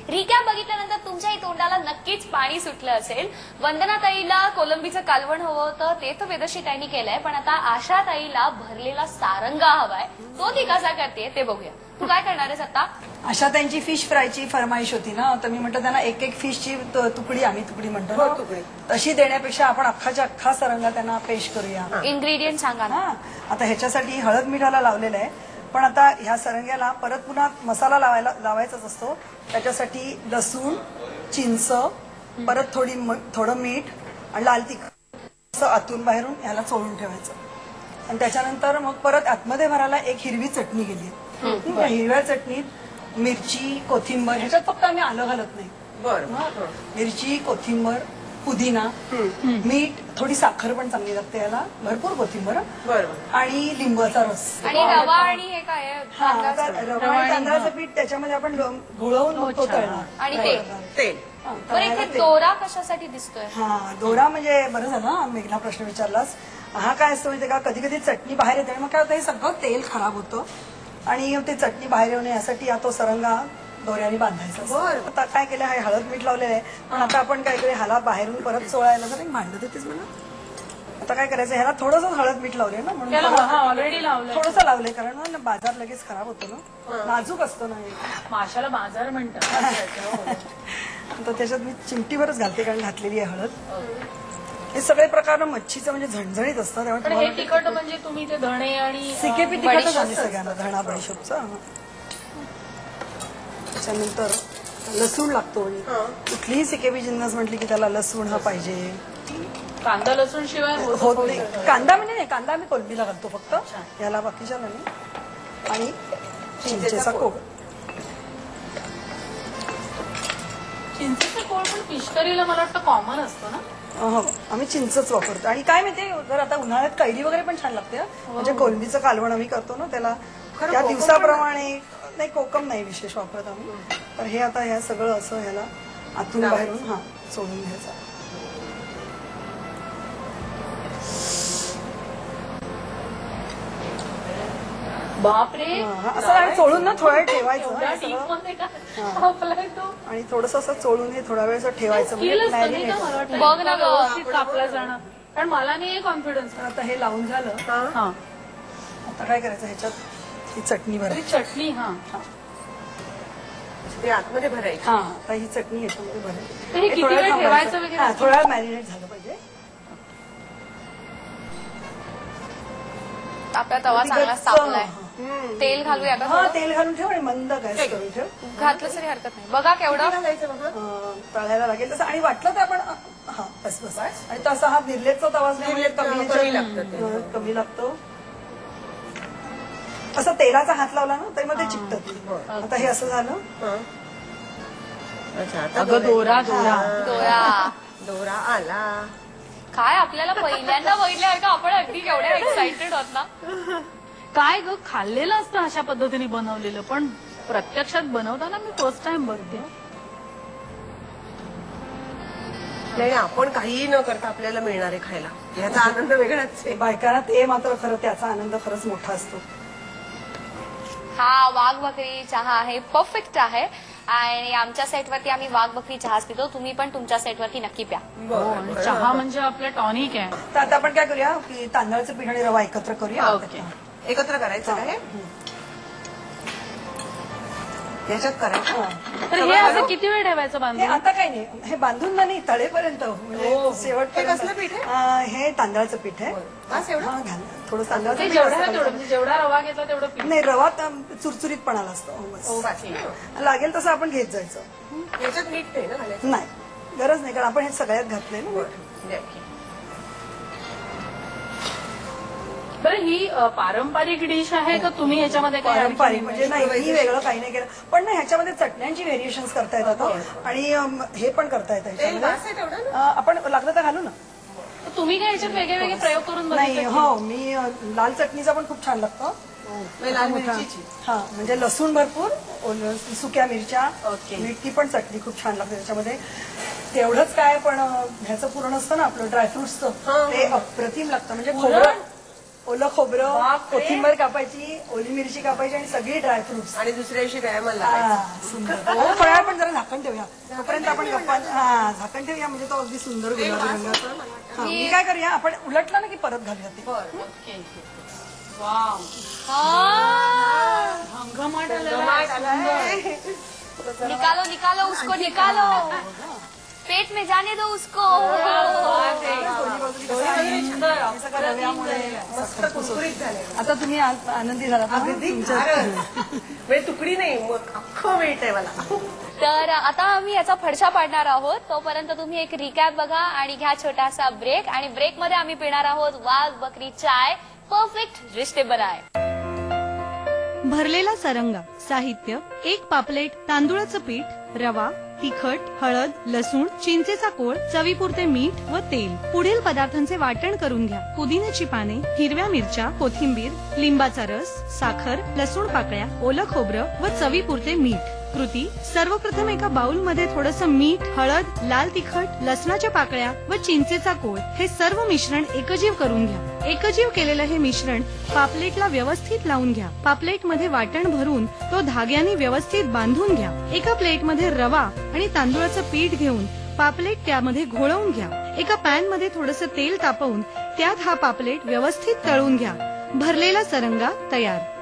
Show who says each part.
Speaker 1: Recap बघितल्यानंतर तुमच्याही तोंडाला नक्कीच पाणी सुटलं असेल. वंदना ताईला कोलंबीचं कालवण हवं होतं, ते तर वेदश्री ताईंनी केलंय, पण आता आशा ताईला भरलेला सारंगा हवाय. तो ती कसा करते ते बघूया. तू काय करणार आहेस आता?
Speaker 2: आशा त्यांची फिश फ्रायची फरमाईश होती ना, तर मी म्हटलं त्यांना एक एक फिशची तुकडी, आम्ही तुकडी म्हणतो ना, तशी देण्यापेक्षा आपण अख्खाच्या अख्खा सरंगा त्यांना पेश करूया.
Speaker 1: इन्ग्रेडियंट सांगा ना.
Speaker 2: आता ह्याच्यासाठी हळद मिठाला लावलेलं आहे, पण आता ह्या सरंग्याला परत पुन्हा मसाला लावायचाच असतो. त्याच्यासाठी लसूण, चिंच, परत थोडं मीठ आणि लाल तिखट असं आतून बाहेरून ह्याला चोळून ठेवायचं. आणि त्याच्यानंतर मग परत आतमध्ये भरायला एक हिरवी चटणी गेली. हिरव्या चटणीत मिरची, कोथिंबर, ह्याच्यात फक्त आम्ही आलं घालत नाही. मिरची, कोथिंबर, पुदिना, मीठ, थोडी साखर पण चांगली लागते याला, भरपूर कोथिंबर आणि लिंबाचा रस
Speaker 1: आणि रवा आणि हे काय
Speaker 2: रवा आणि तांदळाचं पीठ त्याच्यामध्ये आपण घोळवून तो तळणार
Speaker 1: आणि तेल. बरं, इथे दोरा कशासाठी दिसतोय?
Speaker 2: दोरा म्हणजे बरं झालं मेघना प्रश्न विचारलास. हा काय असतो माहितीये का, कधी कधी चटणी बाहेर येते, मग काय होतं, हे सगळं तेल खराब होतं आणि ते चटणी बाहेर येऊ नये यासाठी तो सरंगा दोऱ्याने बांधायचा. आता काय केलं, हे हळद मीठ लावलेलं आहे, पण आता आपण काय करूया, ह्याला बाहेरून परत चोळायला जर एक भांडं देतेच मला. आता काय करायचं, ह्याला थोडंसं हळद मीठ लावले ना, म्हणून
Speaker 3: ऑलरेडी लावलं,
Speaker 2: थोडंसं लावलंय, कारण बाजार लगेच खराब होतो ना, नाजूक असतो ना.
Speaker 3: माशाला बाजार म्हणतात.
Speaker 2: तर त्याच्यात मी चिमटीवरच घालते, कारण घातलेली आहे हळद. हे सगळे प्रकार मच्छीचं म्हणजे झणझणीत असतात.
Speaker 3: हे तिखट म्हणजे तुम्ही ते धणे आणि
Speaker 2: सिकेपी तिखटच आम्ही सगळ्यांना, धणा बडीशोपचा. त्याच्यानंतर लसूण लागतो, कुठलीही सिकेबी जिन्नस म्हटली की त्याला लसूण हा पाहिजे.
Speaker 3: कांदा लसूण शिवाय
Speaker 2: होत नाही. कांदा म्हणजे नाही, कांदा आम्ही कोलंबीला घालतो फक्त, याला बाकीच्या नाही. आणि चिंचेचा कोळ.
Speaker 3: चिंचेचा कोळ पण फिशकरीला मला वाटतं कॉमन असतो ना.
Speaker 2: हो, आम्ही चिंचच वापरतो. आणि काय माहितीये, जर आता उन्हाळ्यात कैरी वगैरे पण छान लागते. म्हणजे कोलंबीचं कालवण आम्ही करतो ना, त्याला त्या दिवसाप्रमाणे नाही, कोकम नाही विशेष वापरत आम्ही. तर हे आता ह्या सगळं असं ह्याला आतून बाहेरून सोडून घ्यायचं.
Speaker 3: बापरे,
Speaker 2: असं चोळून ना थोडा वेळ ठेवायचं आणि थोडस असं चोळून हे थोडा वेळ असं ठेवायचं.
Speaker 3: बघ ना, व्यवस्थित कापला जाणार, कारण मला नाही कॉन्फिडन्स.
Speaker 2: आता हे लावून झालं, आता काय करायचं, ह्याच्यात ही चटणी भरायची.
Speaker 3: चटणी
Speaker 4: आतमध्ये भरायची.
Speaker 2: आता ही चटणी ह्याच्यामध्ये भरायची.
Speaker 3: हे किती वेळ ठेवायचं वगैरे?
Speaker 2: थोडा वेळ मॅरिनेट झालं पाहिजे.
Speaker 1: आपला तवा चांगला तापलाय. तेल घालूया का?
Speaker 2: तेल घालून ठेव आणि मंद गॅस करून ठेव.
Speaker 1: घातलं तरी हरकत नाही. बघा केवढं
Speaker 2: तळायला लागेल तसं. आणि वाटलं तर आपण बस बस. आणि तसा हा निर्लेपचा तवा कमी लागतो. असं तेलाचा हात लावला ना तरी मग ते चिकटत. आता हे असं झालं.
Speaker 3: दोरा दोरा
Speaker 1: दोरा
Speaker 4: दोरा आला.
Speaker 1: काय आपल्याला पहिल्यांदा बघितल्यासारखं आपण अगदी केवढ्या एक्साइटेड होत ना.
Speaker 3: काय ग, खाल्लेलं असतं अशा पद्धतीने बनवलेलं, पण प्रत्यक्षात बनवताना मी फर्स्ट टाइम बघते.
Speaker 4: नाही, आपण काहीही न करता आपल्याला मिळणार आहे खायला, याचा आनंद वेगळाच आहे.
Speaker 2: बायकांना ते मात्र खरं, त्याचा आनंद खरंच मोठा असतो.
Speaker 1: हा वाघ बकरी चहा आहे, परफेक्ट आहे. आणि आमच्या सेटवरती आम्ही वाघ बकरी चहाच पितो, तुम्ही पण तुमच्या सेटवरती नक्की प्या.
Speaker 3: चहा म्हणजे आपलं टॉनिक आहे.
Speaker 2: तर आता आपण काय करूया की तांदळाचं पीठ आणि रवा एकत्र करूया.
Speaker 3: ओके,
Speaker 4: एकत्र करायचं काय, याच्यात करायचं.
Speaker 3: तर हे असं किती वेळ ठेवायचं बांधून?
Speaker 2: आता काही नाही, हे बांधून नाही, तळेपर्यंत म्हणजे शेवटपर्यंत.
Speaker 4: कसलं पीठ
Speaker 2: आहे? हे तांदळाचं पीठ आहे. थोडं तांदळाचं
Speaker 3: जेवढा रवा घेतला तेवढं पीठ
Speaker 2: नाही, रवा चुरचुरीतपणाला असतो. लागेल तसं आपण घेत जायचं.
Speaker 4: याच्यात मीठ नाही ना?
Speaker 2: नाही, गरज नाही, कारण आपण हे सगळ्यात घातलंय ना.
Speaker 3: बरं, ही पारंपरिक डिश आहे का तुम्ही ह्याच्यामध्ये
Speaker 2: पारंपरिक म्हणजे नाही, ही वेगळं काही नाही केलं, पण नाही ह्याच्यामध्ये चटण्यांची व्हेरिएशन्स करता येतात आणि हे पण करता येतं ह्याच्यामध्ये. आपण लागलं तर घालू ना.
Speaker 3: तुम्ही काय ह्याच्यात वेगळे वेगळे प्रयोग करून
Speaker 2: नाही? हो, मी लाल चटणीचा पण खूप छान लागतो. म्हणजे लसूण भरपूर, सुक्या मिरच्या, मीठ, पण चटणी खूप छान लागते त्याच्यामध्ये. तेवढंच काय, पण ह्याचं पुरण असतं ना आपलं ड्रायफ्रुट्सचं, ते अप्रतिम लागतं. म्हणजे खोबरं, ओलं खोबरं, कोथिंबीर कापायची, ओली मिरची कापायची आणि सगळी ड्रायफ्रुट्स.
Speaker 4: आणि दुसऱ्या दिवशी व्यायामाला
Speaker 2: सुंदर. फळ्या पण जरा झाकण ठेवूया तोपर्यंत आपण गप्पा झाकण ठेवूया म्हणजे तो अगदी सुंदर गुलाबी रंगाचा. मी काय करूया आपण उलटला ना की परत घालूया ते.
Speaker 3: वाव
Speaker 1: हाँ,
Speaker 3: घमाट आलाय.
Speaker 1: निकालो निकालो उसको निकालो, पेट में जाने दो उसको.
Speaker 2: हे सगळं रव्यामुळे
Speaker 4: मस्त कुरकुरीत झाले.
Speaker 2: आता तुम्ही आनंदी झाला
Speaker 4: म्हणजे तुकडी नाही मग अख्खं मीठ आहे मला.
Speaker 1: तर आता आम्ही याचा फडशा पाडणार आहोत. तोपर्यंत तुम्ही एक रिकॅप बघा आणि घ्या छोटासा ब्रेक. आणि ब्रेक मध्ये आम्ही पिणार आहोत वाघ बकरी चाय, परफेक्ट रिश्ते बनाए.
Speaker 5: भरलेला सरंगा. साहित्य: 1 पापलेट तांदूळाचं पीठ, रवा, तिखट, हळद, लसूण, चिंचेचा कोळ, चवीपुरते मीठ व तेल. पुढील पदार्थांचे वाटण करून घ्या: पुदिन्याची पाने, हिरव्या मिरच्या, कोथिंबीर, लिंबाचा रस, साखर, लसूण पाकळ्या, ओलं खोबरं व चवीपुरते मीठ. कृती: सर्वप्रथम एका बाउलमध्ये थोडंसं मीठ, हळद, लाल तिखट, लसणाच्या पाकळ्या व चिंचेचा कोळ हे सर्व मिश्रण एकजीव करून घ्या. एकजीव केलेलं हे मिश्रण पापलेटला व्यवस्थित लावून घ्या. पापलेटमध्ये वाटण भरून तो धाग्याने व्यवस्थित बांधून घ्या. एका प्लेटमध्ये रवा आणि तांदूळाचं पीठ घेऊन पापलेट त्यामध्ये घोळवून घ्या. एका पॅन मध्ये थोडंसं तेल तापवून त्यात हा पापलेट व्यवस्थित तळून घ्या. भरलेला सरंगा तयार.